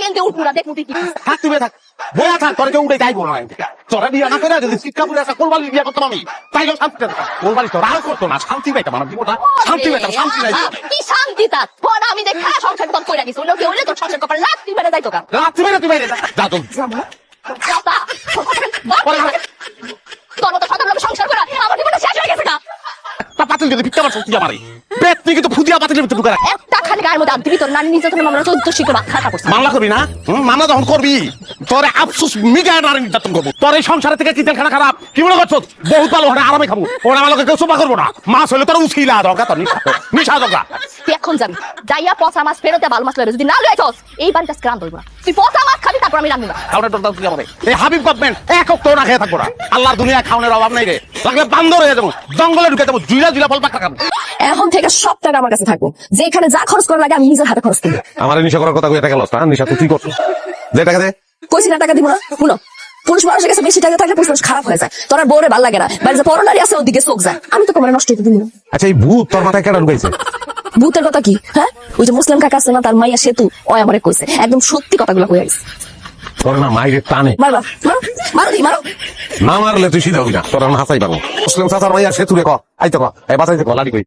এনতে উঠবো না, দেখবো তুই কি করিস। থাক তুমি থাক বয়া থাক তোর কেউ উঠে যাইবো না তোরা বিয়া না করে যদি শিক্ষা করে একটা কোলবালি বিয়া করতাম আমি তাইলেও শান্তি পেতাম কোলবালি তো রাগ করতো না শান্তি পাইতাম আমার জীবনটা শান্তি পেতাম শান্তি নাই কি শান্তি তার তোর আমি দেখা সংসার তোর কইরা গেছি লোকে হইলে তোর সংসার কপাল রাত্রি বেড়ে যাইতো কা রাত্রি বেলা তুই বাইরে যা তো যাতা তোর মতো সাধারণ লোক সংসার করা আমার জীবনটা শেষ হয়ে গেছে কা তা পাতিল যদি ভিক্ষা মার সত্যি আমারে পেট থেকে তো ফুদিয়া পাতিলের ভিতরে ঢুকে রাখ একটা খালি গায়ের মধ্যে দিবি তোর নানি নির্যাতন আমরা 14 শিখে মাথা করছি মামলা করবি না মামলা যখন করবি তোরে আফসোস মিটায় নারী নির্যাতন করবো তোর এই সংসারে থেকে কি তেলখানা খারাপ কি মনে করছো বহুত ভালো ওখানে আরামে খাবো ওরা আমাকে কেউ সোফা করবো না মাছ হলে তোর উচিলা দরকার তোর নিশা দরকার তুই এখন যাবি যাইয়া পচা মাছ ফেরতে ভালো মাছ লইবে যদি না লইছস এই বাড়িটা ক্রান্ত হইব না তুই পচা মাছ খাবি তারপর আমি রান্না না খাওয়ানোর দরকার কি হবে এই হাবিব গভর্নমেন্ট এক অক্ত না খেয়ে থাকবো না আল্লাহর দুনিয়া খাওয়ানোর অভাব নাই রে লাগলে বান্দর হয়ে যাবো জঙ্গলে ঢুকে যাবো জুইলা জুইলা ফল পাকা খাবো এখন থেকে সব টাকা আমার কাছে থাকবো যেখানে যা খরচ করা লাগে আমি নিজের হাতে খরচ করবো আমার নিশা করার কথা কইতে গেল না নিশা তুই কি করছিস যে টাকা দে কইছি না টাকা দিব না শুনো পুরুষ মানুষের কাছে বেশি টাকা থাকলে পুরুষ মানুষ খারাপ হয়ে যায় তোর আর বউরে ভালো লাগে না বাড়িতে পরনারী আছে ওদিকে চোখ যায় আমি তো তোমার নষ্ট হতে দিই না আচ্ছা এই ভূত তোর মাথায় কেন ঢুকাইছে ভূতের কথা কি হ্যাঁ ওই যে মুসলিম কাকা আছে না তার মাইয়া সেতু ওই আমারে কইছে একদম সত্যি কথাগুলো কই আইছে তোর না মাইরে টানে মারবা মারো মারো দি মারো না মারলে তুই সিধা হবি না তোর হাসাই পাবো মুসলিম চাচার মাইয়া সে তুলে ক আইতো ক এই বাসাইতে ক লাড়ি কই